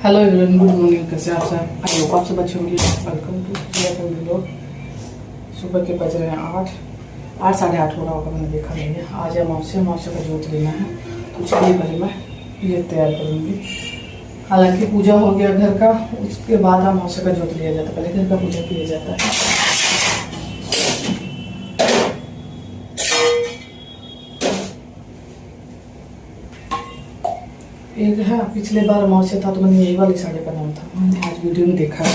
Hello everyone, good morning. कैसे आप सब? आई होप आप सब अच्छे होंगे। Welcome to vlog. सुबह के बज रहे हैं 8 साढ़े 8 हो रहा होगा, मैंने देखा नहीं है। आज अमावस्या का जोत लेना है, तो चलिए पहले मैं ये तैयार करूँगी। हालांकि पूजा हो गया घर का, उसके बाद अमावस्या का जोत लिया जाता है। पहले घर का पूजा किया जाता है। एक है, पिछले बार अमावस्या था तो मैंने यही वाली साड़ी पहना था। मैंने आज वीडियो में देखा है,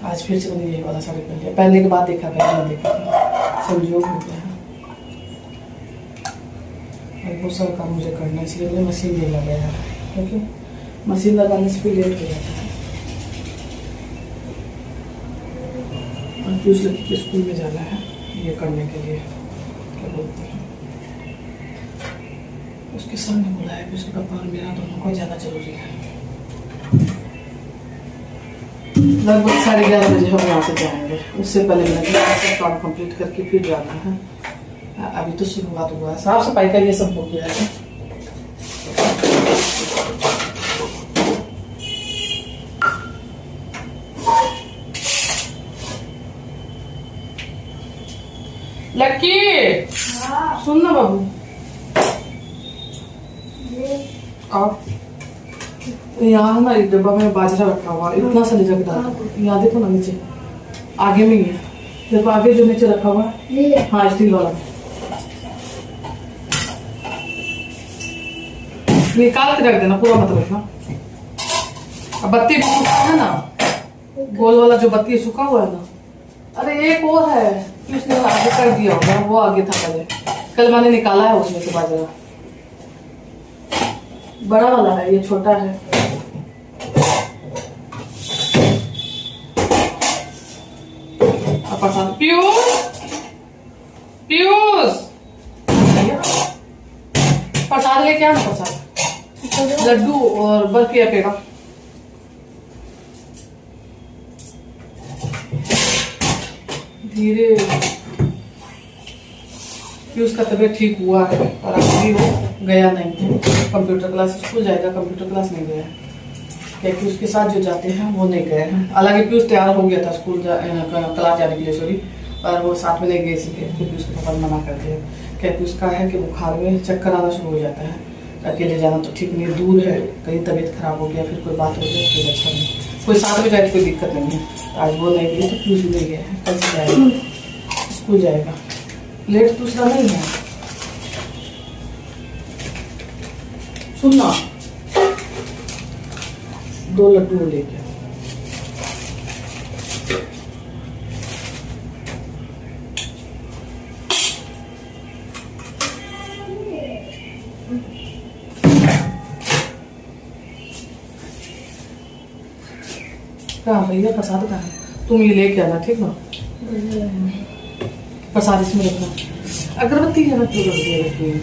आज फिर से मैंने यही वाला साड़ी पहन लिया। पहनने के बाद देखा, पहले नहीं देखा था, संजोग हो गया है। और बहुत सारा काम मुझे करना है, इसलिए मैंने मशीन नहीं लगाया है, क्योंकि मशीन लगाने से भी लेट हो जाता है। और फिर उस लड़की के स्कूल में जाना है ये करने के लिए, क्या बोलते हैं, उसके सामने बुलाया कि उसके पापा और मेरा दोनों को ज़्यादा जरूरी है। लगभग 11:30 बजे हम यहाँ से जाएंगे। उससे पहले मैंने सब काम कंप्लीट करके फिर जाना है। अभी तो शुरुआत हुआ है, साफ सफाई का ये सब हो गया है। लक्की, सुन ना बाबू, यहाँ ना एक डब्बा में बाजरा रखा हुआ, इतना सा नीचे डाल। यहाँ देखो ना, नीचे आगे में ही है, देखो आगे जो नीचे रखा हुआ है। हाँ, स्टील वाला निकाल के रख देना, पूरा मत रखना। अब बत्ती भी सूखा है ना, गोल वाला जो बत्ती सूखा हुआ है ना। अरे एक और है, उसने आगे कर दिया होगा, वो आगे था पहले। कल मैंने निकाला है उसमें से बाजरा, बड़ा वाला है, ये छोटा है। पीयूष प्रसाद लेके आना, प्रसाद लड्डू और बर्फी पेड़ा। धीरे, पीयूष का तबीयत ठीक हुआ है और अभी वो गया नहीं है कंप्यूटर क्लास। स्कूल जाएगा, कंप्यूटर क्लास नहीं गया है, क्योंकि उसके साथ जो जाते हैं वो नहीं गए हैं। हालांकि पीयूष तैयार हो गया था स्कूल क्लास जाने के लिए, सॉरी, पर वो साथ में नहीं गए, इसलिए फिर उसके पापा ने मना कर दिया। क्योंकि उसका है कि बुखार में चक्कर आना शुरू हो जाता है, अकेले जाना तो ठीक नहीं, दूर है, कहीं तबीयत खराब हो गया, फिर कोई बात हो गई, फिर अच्छा नहीं। कोई साथ में जाए कोई दिक्कत नहीं है। आज वो नहीं गई तो पीयूष भी नहीं गया है, कल से जाएगा, स्कूल जाएगा। लेट दूसरा नहीं है, सुनना, 2 लड्डू लेके। कहाँ भैया प्रसाद कहाँ है? तुम ये लेके आना, ठीक ना? प्रसाद इसमें रखना। अगरबत्ती है ना, क्यों रख दिया?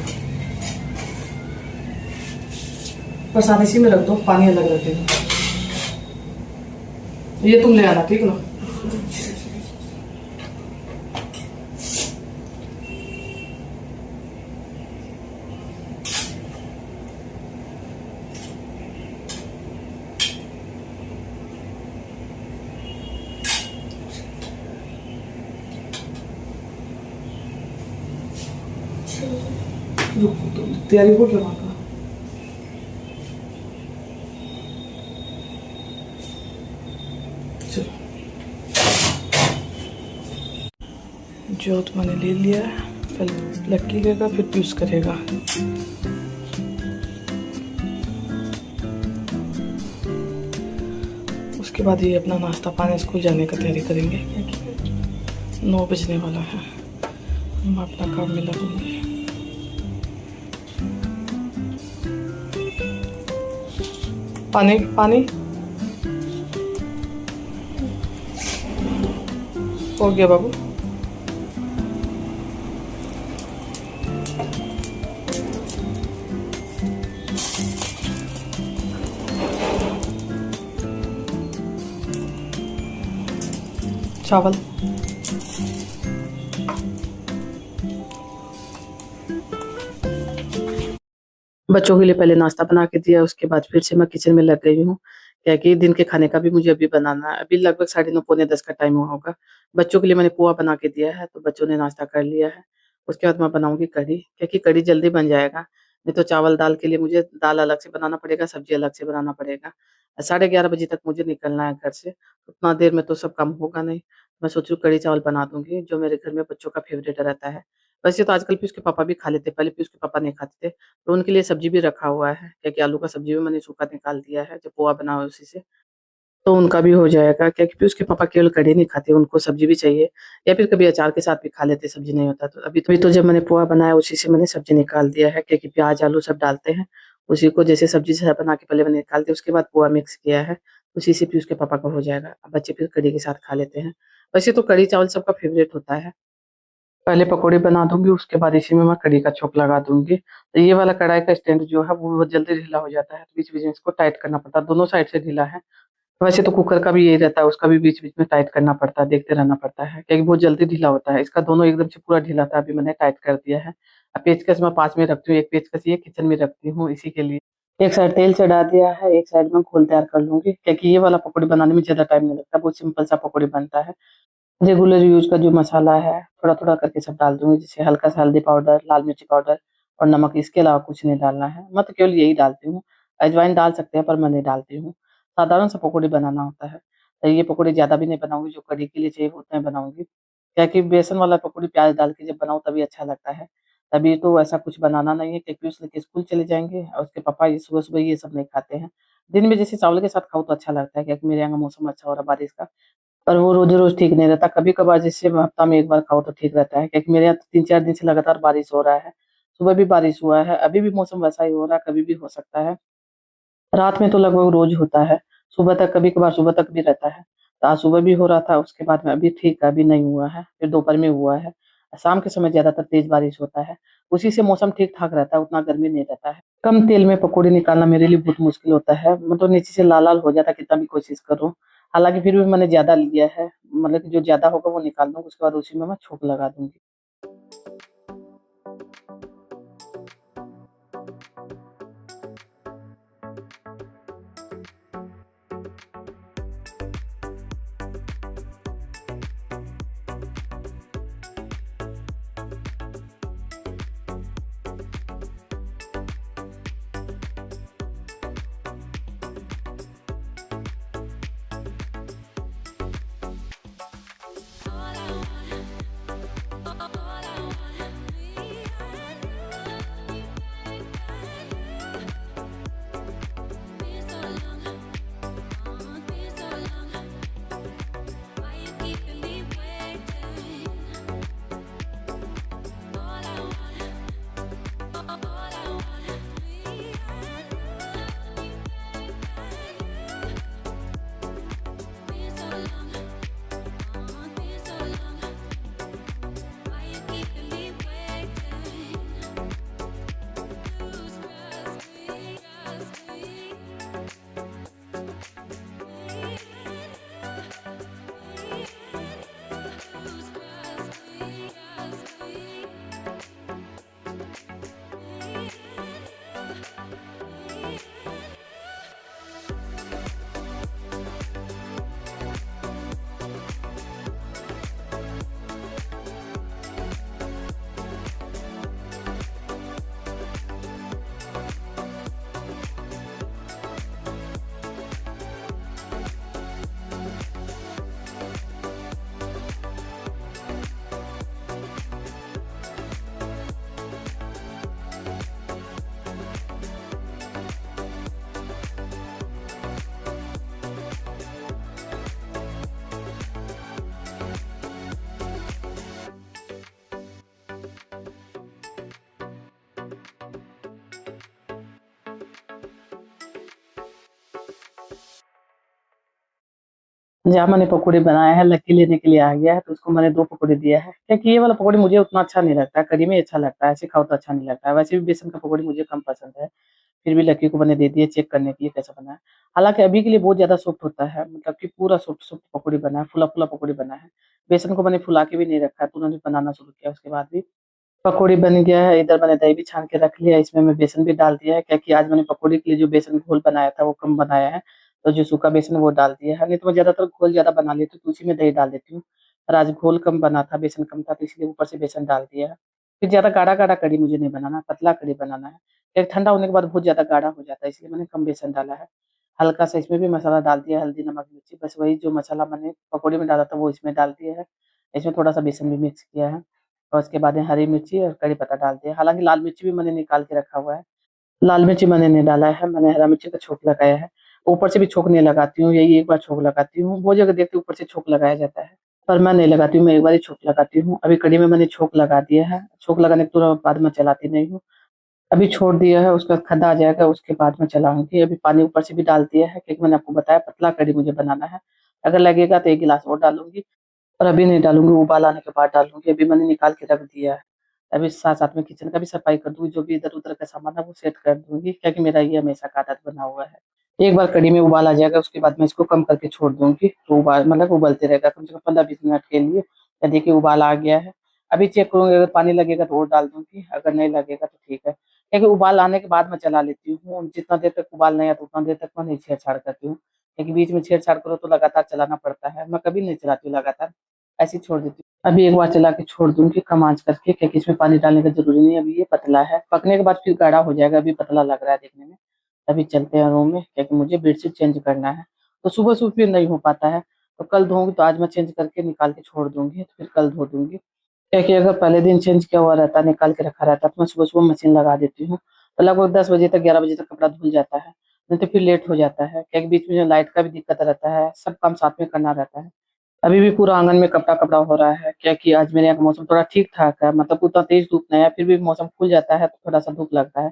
प्रसाद इसी में रख दो, पानी अलग रख देना। ये तुम ले आना, ठीक ना? तैयारी हो गया वहां का? चलो, जोत मैंने ले लिया है। पहले लक्की लेगा, फिर पीयूष करेगा। उसके बाद ये अपना नाश्ता पानी, स्कूल जाने का तैयारी करेंगे। 9 बजने वाला है, हम अपना काम में लगेंगे। पानी पानी हो गया बाबू। चावल बच्चों के लिए पहले नाश्ता बना के दिया, उसके बाद फिर से मैं किचन में लग गई हूँ क्या है कि दिन के खाने का भी मुझे अभी बनाना है। अभी लगभग 9:30 पौने 10 का टाइम हुआ होगा। बच्चों के लिए मैंने पोहा बना के दिया है, तो बच्चों ने नाश्ता कर लिया है। उसके बाद मैं बनाऊँगी कढ़ी, क्योंकि कढ़ी जल्दी बन जाएगा। नहीं तो चावल-दाल के लिए मुझे दाल अलग से बनाना पड़ेगा, सब्ज़ी अलग से बनाना पड़ेगा। 11:30 बजे तक मुझे निकलना है घर से, उतना देर में तो सब काम होगा नहीं। मैं सोच रही हूँ कढ़ी चावल बना दूँगी, जो मेरे घर में बच्चों का फ़ेवरेट रहता है। वैसे तो आजकल पीयूष के पापा भी खा लेते हैं, पहले पीयूष के पापा नहीं खाते थे। तो उनके लिए सब्ज़ी भी रखा हुआ है, क्योंकि आलू का सब्ज़ी भी मैंने सूखा निकाल दिया है, जो पोहा बना हुआ है उसी से। तो उनका भी हो जाएगा, क्या कि उसके पापा केवल कढ़ी नहीं खाते, उनको सब्ज़ी भी चाहिए या फिर कभी अचार के साथ भी खा लेते, सब्ज़ी नहीं होता तो। अभी तो जब मैंने पोहा बनाया उसी से मैंने सब्ज़ी निकाल दिया है, क्योंकि प्याज़, आलू सब डालते हैं। उसी को जैसे सब्ज़ी से बना के पहले मैंने निकाल दिया, उसके बाद पोहा मिक्स किया है, उसी से फिर उसके पापा का हो जाएगा। अब बच्चे फिर कढ़ी के साथ खा लेते हैं। वैसे तो कढ़ी चावल सबका फ़ेवरेट होता है। पहले पकौड़े बना दूँगी, उसके बाद इसी में मैं कढ़ी का छोंक लगा दूँगी। तो ये वाला कढ़ाई का स्टैंड जो है वो जल्दी ढीला हो जाता है, तो बीच-बीच में इसको टाइट करना पड़ता है, दोनों साइड से ढीला है। वैसे तो कुकर का भी यही रहता है, उसका भी बीच-बीच में टाइट करना पड़ता है, देखते रहना पड़ता है, क्योंकि बहुत जल्दी ढीला होता है। इसका दोनों एकदम से पूरा ढीला था, अभी मैंने टाइट कर दिया है। पेचकस मैं पास में रखती हूँ, एक पेचकस ये किचन में रखती हूँ इसी के लिए। एक साइड तेल चढ़ा दिया है, एक साइड में घोल तैयार कर लूँगी, क्योंकि ये वाला पकौड़ी बनाने में ज़्यादा टाइम नहीं लगता, बहुत सिंपल सा पकौड़ी बनता है। रेगुलर यूज़ का जो मसाला है, थोड़ा-थोड़ा करके सब डाल दूँगी, जैसे हल्का-सा हल्दी पाउडर, लाल मिर्ची पाउडर और नमक, इसके अलावा कुछ नहीं डालना है। मैं तो केवल यही डालती हूँ। अजवाइन डाल सकते हैं पर मैं नहीं डालती हूँ। साधारण सा पकौड़ी बनाना होता है। तो ये पकौड़ी ज़्यादा भी नहीं बनाऊँगी, जो कढ़ी के लिए चाहिए उतना ही बनाऊँगी। क्या है कि बेसन वाला पकौड़ी प्याज़ डाल के जब बनाऊँ तभी अच्छा लगता है। तभी तो ऐसा कुछ बनाना नहीं है, क्योंकि उस लेके स्कूल चले जाएँगे और उसके पापा ये सुबह-सुबह ये सब नहीं खाते हैं। दिन में जैसे चावल के साथ खाऊँ तो अच्छा लगता है, क्योंकि मेरे यहाँ का मौसम अच्छा हो रहा है बारिश का। पर वो रोज़-रोज़ ठीक नहीं रहता, कभी-कभार जैसे हफ्ता में 1 बार खाओ तो ठीक रहता है, क्योंकि मेरे यहाँ 3-4 दिन से लगातार बारिश हो रहा है। सुबह भी बारिश हुआ है, अभी भी मौसम वैसा ही हो रहा है, कभी भी हो सकता है। रात में तो लगभग रोज़ होता है, सुबह तक कभी-कभार सुबह तक भी रहता है। तो आज सुबह भी हो रहा था, उसके बाद में अभी ठीक है, अभी नहीं हुआ है, फिर दोपहर में हुआ है। शाम के समय ज़्यादातर तेज़ बारिश होता है, उसी से मौसम ठीक-ठाक रहता है, उतना गर्मी नहीं रहता है। कम तेल में पकौड़े निकालना मेरे लिए बहुत मुश्किल होता है, मतलब नीचे से लाल-लाल हो जाता है कितना भी कोशिश करूँ। हालाँकि फिर भी मैंने ज़्यादा लिया है, मतलब कि जो ज़्यादा होगा वो निकाल दूँगी, उसके बाद उसी में मैं छोंक लगा दूँगी। जहाँ मैंने पकौड़े बनाए हैं, लकी लेने के लिए आ गया है, तो उसको मैंने 2 पकौड़े दिया है, क्योंकि ये वाला पकौड़ी मुझे उतना अच्छा नहीं लगता है, कढ़ी में अच्छा लगता है, ऐसे खाओ तो अच्छा नहीं लगता है। वैसे भी बेसन का पकौड़ी मुझे कम पसंद है, फिर भी लकी को मैंने दे दिए चेक करने के लिए कैसा बना है। हालाँकि अभी के लिए बहुत ज़्यादा सॉफ्ट होता है, मतलब कि पूरा सॉफ्ट-सॉफ्ट पकौड़ी बना है, फूला-फूला पकौड़ी बना है। बेसन को मैंने फुला के भी नहीं रखा है, तुरंत बनाना शुरू किया उसके बाद भी। पकौड़ी बन गया है, इधर मैंने दही भी छान के रख लिया है, इसमें मैं बेसन भी डाल दिया है, क्योंकि आज मैंने पकौड़ी के लिए जो बेसन घोल बनाया था, वो कम बनाया है। तो जो सूखा बेसन वो डाल दिया है। नहीं तो मैं ज़्यादातर घोल ज़्यादा बना लेती हूँ, तो उसी में दही डाल देती हूँ। पर आज घोल कम बना था, बेसन कम था, तो इसलिए ऊपर से बेसन डाल दिया है। फिर ज़्यादा गाढ़ा-गाढ़ा कढ़ी मुझे नहीं बनाना, पतला कढ़ी बनाना है। फिर ठंडा होने के बाद बहुत ज़्यादा गाढ़ा हो जाता है, इसलिए मैंने कम बेसन डाला है। हल्का-सा इसमें भी मसाला डाल दिया, हल्दी, नमक, मिर्ची, बस वही जो मसाला मैंने पकौड़े में डाला था, वो इसमें डाल दिया है। इसमें थोड़ा-सा बेसन भी मिक्स किया है और उसके बाद में हरी मिर्ची और कड़ी पत्ता डाल दिया। हालाँकि लाल मिर्ची भी मैंने निकाल के रखा हुआ है। लाल मिर्ची मैंने नहीं डाला है, मैंने हरा मिर्ची का छोंक लगाया है। ऊपर से भी छोंक नहीं लगाती हूँ, यही एक बार छोंक लगाती हूँ। बहुत जगह देखती हूँ ऊपर से छोंक लगाया जाता है, पर मैं नहीं लगाती हूँ, मैं एक बार ही छोंक लगाती हूँ। अभी कढ़ी में मैंने छोंक लगा दिया है, छोंक लगाने के तुरंत बाद मैं चलाती नहीं हूँ। अभी छोड़ दिया है, उसका खद्दा आ जाएगा, उसके बाद में चलाऊँगी। अभी पानी ऊपर से भी डाल दिया है क्योंकि मैंने आपको बताया पतला कढ़ी मुझे बनाना है। अगर लगेगा तो 1 गिलास और डालूँगी और अभी नहीं डालूँगी, उबाल आने के बाद डालूँगी। अभी मैंने निकाल के रख दिया है। अभी साथ-साथ में किचन का भी सफाई कर दूँगी, जो भी इधर-उधर का सामान है वो सेट कर दूँगी क्योंकि मेरा ये हमेशा का आदत बना हुआ है। एक बार कढ़ी में उबाल आ जाएगा, उसके बाद मैं इसको कम करके छोड़ दूँगी, तो उबलते रहेगा कम से कम 15-20 मिनट के लिए। या देखिए उबाल आ गया है। अभी चेक करूँगी, अगर पानी लगेगा तो और डाल दूँगी, अगर नहीं लगेगा तो ठीक है। क्योंकि उबाल आने के बाद मैं चला लेती हूँ, जितना देर तक उबाल नहीं आता उतना देर तक मैं नहीं छेड़-छाड़ करती हूँ। क्योंकि बीच में छेड़-छाड़ करो तो लगातार चलाना पड़ता है, मैं कभी नहीं चलाती हूँ लगातार, ऐसे ही छोड़ देती हूँ। अभी एक बार चला के छोड़ दूँगी कम आँच करके क्योंकि इसमें पानी डालने का ज़रूरी नहीं है, अभी ये पतला है। पकने के बाद फिर गाढ़ा हो जाएगा, अभी पतला लग रहा है देखने में। अभी चलते हैं रूम में क्योंकि मुझे बेडशीट चेंज करना है, तो सुबह-सुबह फिर नहीं हो पाता है, तो कल धोऊँगी तो आज मैं चेंज करके निकाल के छोड़ दूँगी, तो फिर कल धो दूँगी। क्या कि अगर पहले दिन चेंज किया हुआ रहता, निकाल के रखा रहता, तो मैं सुबह-सुबह मशीन लगा देती हूँ, तो लगभग 10 बजे तक 11 बजे तक कपड़ा धुल जाता है, नहीं तो फिर लेट हो जाता है, क्योंकि बीच में जो लाइट का भी दिक्कत रहता है, सब काम साथ में करना रहता है। अभी भी पूरा आँगन में कपड़ा-कपड़ा हो रहा है, क्या कि आज मेरे यहाँ का मौसम थोड़ा ठीक-ठाक है, मतलब उतना तेज़ धूप नहीं है, फिर भी मौसम खुल जाता है, तो थोड़ा-सा धूप लगता है।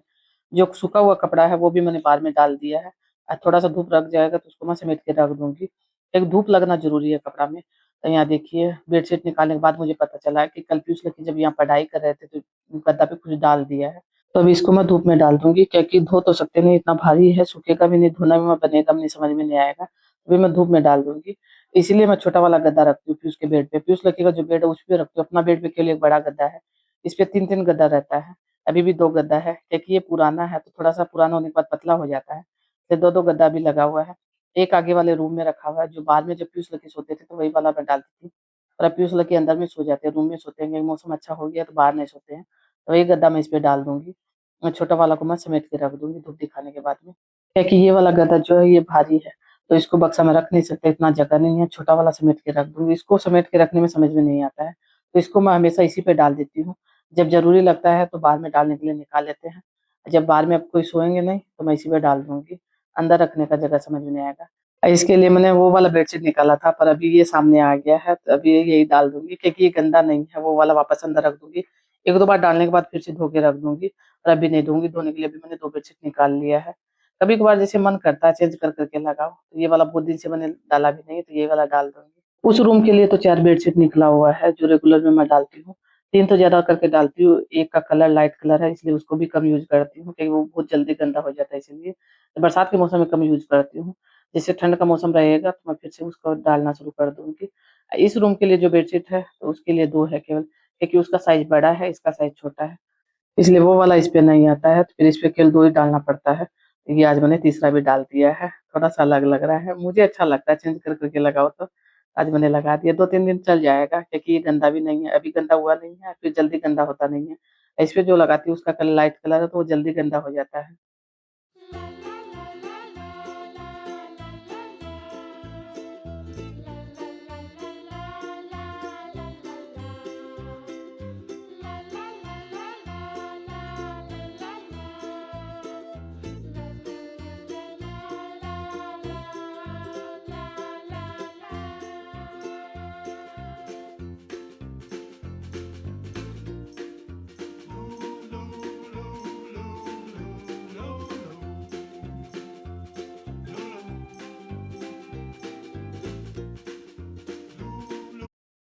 जो सूखा हुआ कपड़ा है, वो भी मैंने बाद में डाल दिया है। थोड़ा-सा धूप लग जाएगा, तो उसको मैं समेट के रख दूँगी। एक धूप लगना ज़रूरी है कपड़ा में। तो यहाँ देखिए, बेडशीट निकालने के बाद मुझे पता चला है कि कल पीयूष लकी जब यहाँ पढ़ाई कर रहे थे, तो गद्दा पे कुछ डाल दिया है। तो अभी इसको मैं धूप में डाल दूँगी, क्योंकि धो तो सकते नहीं, इतना भारी है, सूखेगा भी नहीं, धोना भी मत बनेगा भी नहीं, समझ में नहीं आएगा। अभी मैं धूप में डाल दूँगी। इसीलिए मैं छोटा वाला गद्दा रखती हूँ पीयूष के बेड पे। पीयूष लकी का जो बेड है, उस पे रखती हूँ, अपना बेड पे केवल एक बड़ा गद्दा है। इस पे 3-3 गद्दा रहता है। अभी भी 2 गद्दा है, क्योंकि ये पुराना है, तो थोड़ा-सा पुराना होने के बाद पतला हो जाता है। फिर 2-2 गद्दा भी लगा हुआ है। एक आगे वाले रूम में रखा हुआ है, जो बाद में जब पीयूष लकी सोते थे, तो वही वाला मैं डालती थी। और अब पीयूष लकी अंदर में सो जाते हैं, रूम में सोते हैं, मौसम अच्छा हो गया तो बाहर नहीं सोते हैं। तो वही गद्दा मैं इस पे डाल दूँगी। छोटा वाला को मैं समेट के रख दूँगी धूप दिखाने के बाद में। क्योंकि ये वाला गद्दा जो है ये भारी है, तो इसको बक्सा में रख नहीं सकते, इतना जगह नहीं है, छोटा वाला समेट के रख दूँगी। इसको समेट के रखने में समझ में नहीं आता है, तो इसको मैं हमेशा इसी पे डाल देती हूँ। जब ज़रूरी लगता है तो बाद में डालने के लिए निकाल लेते हैं। जब बाद में अब कोई सोएँगे नहीं, तो मैं इसी पे डाल दूँगी। अंदर रखने का जगह समझ में नहीं आएगा। इसके लिए मैंने वो वाला बेडशीट निकाला था, पर अभी ये सामने आ गया है, तो अभी यही डाल दूँगी क्योंकि ये गंदा नहीं है, वो वाला वापस अंदर रख दूँगी। 1-2 बार डालने के बाद फिर से धो के रख दूँगी और अभी नहीं धोऊँगी, धोने के लिए अभी मैंने 2 बेडशीट निकाल लिया है। कभी-कभार जैसे मन करता है चेंज कर के लगाओ, तो ये वाला बहुत दिन से मैंने डाला भी नहीं है, तो ये वाला डाल दूँगी। उस रूम के लिए तो 4 बेडशीट निकला हुआ है, जो रेगुलर में मैं डालती हूँ। 3 तो ज़्यादा करके डालती हूँ, एक का कलर लाइट कलर है, इसलिए उसको भी कम यूज़ करती हूँ क्योंकि वो बहुत जल्दी गंदा हो जाता है इसीलिए। तो बरसात के मौसम में कम यूज़ करती हूँ। जैसे ठंड का मौसम रहेगा तो मैं फिर से उसको डालना शुरू कर दूँगी। इस रूम के लिए जो बेडशीट है, तो उसके लिए 2 है केवल, क्योंकि उसका साइज़ बड़ा है, इसका साइज़ छोटा है। इसलिए वो वाला इस पे नहीं आता है, तो फिर इस पे केवल 2 ही डालना पड़ता है। ये आज मैंने तीसरा भी डाल दिया है, थोड़ा-सा अलग लग रहा है, मुझे अच्छा लगता है चेंज कर के लगाओ तो। आज मैंने लगा दिया, 2-3 दिन चल जाएगा क्योंकि ये गंदा भी नहीं है, अभी गंदा हुआ नहीं है, फिर जल्दी गंदा होता नहीं है। इस पे जो लगाती हूँ उसका कलर लाइट कलर है, तो वो जल्दी गंदा हो जाता है।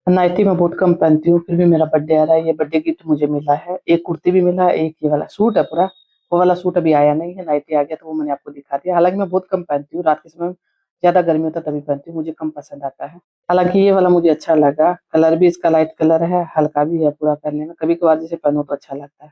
नाइटी मैं बहुत कम पहनती हूँ, फिर भी मेरा बर्थडे आ रहा है, ये बर्थडे गिफ्ट मुझे मिला है। एक कुर्ती भी मिला है, एक ये वाला सूट है पूरा, वो वाला सूट अभी आया नहीं है, नाइटी आ गया तो वो मैंने आपको दिखा दिया। हालाँकि मैं बहुत कम पहनती हूँ, रात के समय ज़्यादा गर्मी होता है तभी पहनती हूँ, मुझे कम पसंद आता है। हालाँकि ये वाला मुझे अच्छा लगा, कलर भी इसका लाइट कलर है, हल्का भी है पूरा पहनने में, कभी-कभार जैसे पहनो तो अच्छा लगता है।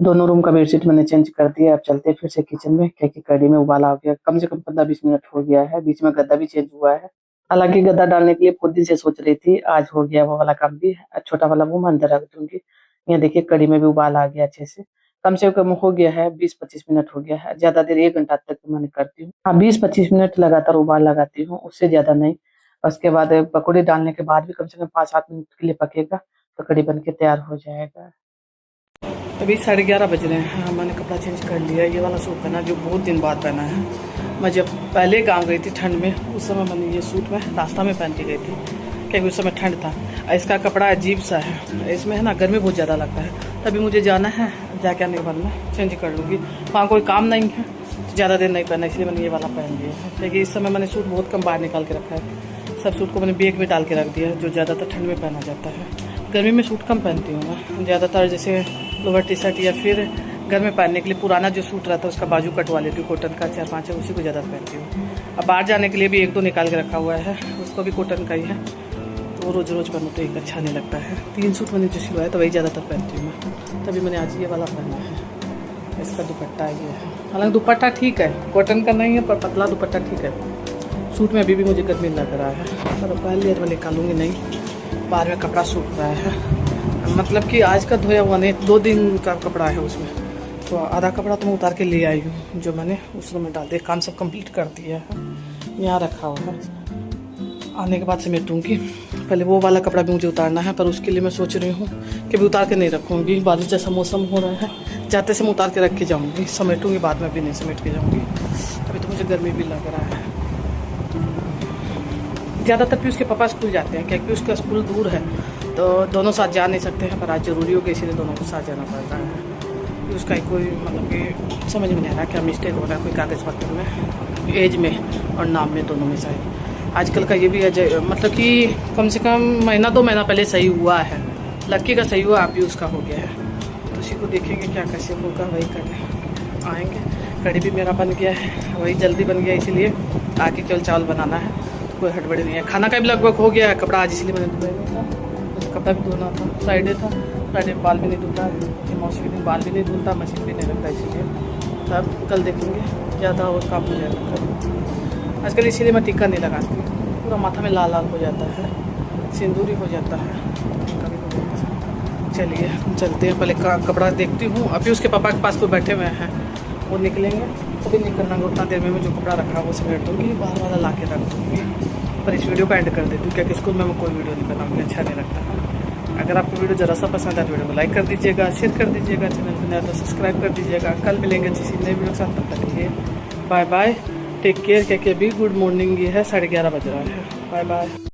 दोनों रूम का बेडशीट मैंने चेंज कर दिया। अब चलते हैं फिर से किचन में, क्योंकि कढ़ी में उबाला हो गया। कम से कम 15-20 मिनट हो गया है। बीच में गद्दा भी चेंज हुआ है। हालांकि गद्दा डालने के लिए बहुत दिन से सोच रही थी, आज हो गया वो वाला काम भी। छोटा वाला वो मैं अंदर रख दूंगी। यहाँ देखिए कढ़ी में भी उबाल आ गया अच्छे से। कम से कम हो गया है 20-25 मिनट हो गया है। ज्यादा देर 1 घंटा तक मैंने करती हूँ। हाँ, 20-25 मिनट लगातार उबाल लगाती हूँ, उससे ज्यादा नहीं। उसके बाद पकौड़े डालने के बाद भी कम से कम 5-7 मिनट के लिए पकेगा तो कढ़ी बन के तैयार हो जाएगा। अभी 11:30 बज रहे हैं। मैंने कपड़ा चेंज कर लिया। ये वाला सूट पहना जो बहुत दिन बाद पहना है। मैं जब पहले गाँव गई थी ठंड में, उस समय मैंने ये सूट में रास्ता में पहन के गई थी, क्योंकि उस समय ठंड था। इसका कपड़ा अजीब सा है, इसमें है ना गर्मी बहुत ज़्यादा लगता है। तभी मुझे जाना है, जाके आने के बाद में चेंज कर लूँगी। वहाँ कोई काम नहीं है, ज़्यादा देर नहीं पहना, इसलिए मैंने ये वाला पहन लिया है। क्योंकि इस समय मैंने सूट बहुत कम बाहर निकाल के रखा है। सब सूट को मैंने बैग में डाल के रख दिया है, जो ज़्यादातर ठंड में पहना जाता है। गर्मी में सूट कम पहनती हूँ मैं ज़्यादातर, जैसे लोअर टी शर्ट या फिर घर में पहनने के लिए पुराना जो सूट रहता है उसका बाजू कटवा लेती हूँ। कॉटन का 4-5 है, उसी को ज़्यादा पहनती हूँ। अब बाहर जाने के लिए भी 1-2 निकाल के रखा हुआ है, उसको भी कॉटन का ही है। तो रोज़ रोज़ पहनूँ तो एक अच्छा नहीं लगता है। 3 सूट मैंने जो सिलवाया तो वही ज़्यादातर पहनती हूँ मैं। तभी मैंने आज ये वाला पहना है। इसका दुपट्टा ये है। हालांकि दुपट्टा ठीक है, कॉटन का नहीं है पर पतला दुपट्टा ठीक है। सूट में अभी भी मुझे गर्मी लग रहा है, पर पहन लिया तो मैं निकालूंगी नहीं। बाहर में कपड़ा सूख रहा है, मतलब कि आज का धोया हुआ नहीं, 2 दिन का कपड़ा है उसमें। तो आधा कपड़ा तो मैं उतार के ले आई हूँ, जो मैंने उस रूम में डाल दिया। काम सब कंप्लीट कर दिया है, यहाँ रखा हुआ है। आने के बाद समेटूंगी। पहले वो वाला कपड़ा भी मुझे उतारना है, पर उसके लिए मैं सोच रही हूँ कि भी उतार के नहीं रखूँगी। बारिश जैसा मौसम हो रहा है, जाते से मैं उतार के रख के जाऊँगी, समेटूँगी बाद में भी नहीं समेट के जाऊँगी। अभी तो मुझे गर्मी भी लग रहा है। ज़्यादातर पीयूष के पापा स्कूल जाते हैं, क्योंकि उसका स्कूल दूर है, तो दोनों साथ जा नहीं सकते हैं। पर आज ज़रूरी हो गया, इसीलिए दोनों को साथ जाना पड़ता है। उसका कोई मतलब कि समझ में नहीं आ रहा क्या मिस्टेक हो रहा है, कोई कागज़ पत्र में, एज में और नाम में, दोनों में शायद। आजकल का ये भी है, मतलब कि कम से कम 1-2 महीना पहले सही हुआ है। लड़की का सही हुआ, आप भी उसका हो गया है। तो उसी को देखेंगे क्या कैसे होगा, वही करने आएँगे। कढ़ी भी मेरा बन गया है, वही जल्दी बन गया, इसीलिए आगे केवल चावल बनाना है, कोई हड़बड़ी नहीं है। खाना का भी लगभग हो गया है। कपड़ा आज इसलिए मैंने धोया था, कपड़ा भी धोना था। फ्राइडे था, फ्राइडे बाल भी नहीं धुलता, मौसम के दिन बाल भी नहीं धुलता, मशीन भी नहीं रखता, इसीलिए तब कल देखेंगे ज़्यादा और काम हो जाएगा। आजकल इसीलिए मैं टीका नहीं लगाती, पूरा माथा में लाल लाल हो जाता है, सिंदूरी हो जाता है, कभी हो जाता है। चलिए चलते हैं, पहले कपड़ा देखती हूँ। अभी उसके पापा के पास कोई बैठे हुए हैं, वो निकलेंगे तो भी निकलना, उतना देर में मैं जो कपड़ा रखा वो समेट दूँगी, बाहर वाला ला के रख दूँगी। पर इस वीडियो का एंड कर देती हूँ, क्योंकि स्कूल में मैं कोई वीडियो नहीं बनाऊँगी, अच्छा नहीं लगता। अगर आपको वीडियो ज़रा सा पसंद है तो वीडियो को लाइक कर दीजिएगा, शेयर कर दीजिएगा, चैनल पर नया तो सब्सक्राइब कर दीजिएगा। कल मिलेंगे किसी नए वीडियो के साथ, तब तक के लिए बाय बाय, टेक केयर। क्योंकि अभी गुड मॉर्निंग ये है, 11:30 बज रहा है। Bye bye.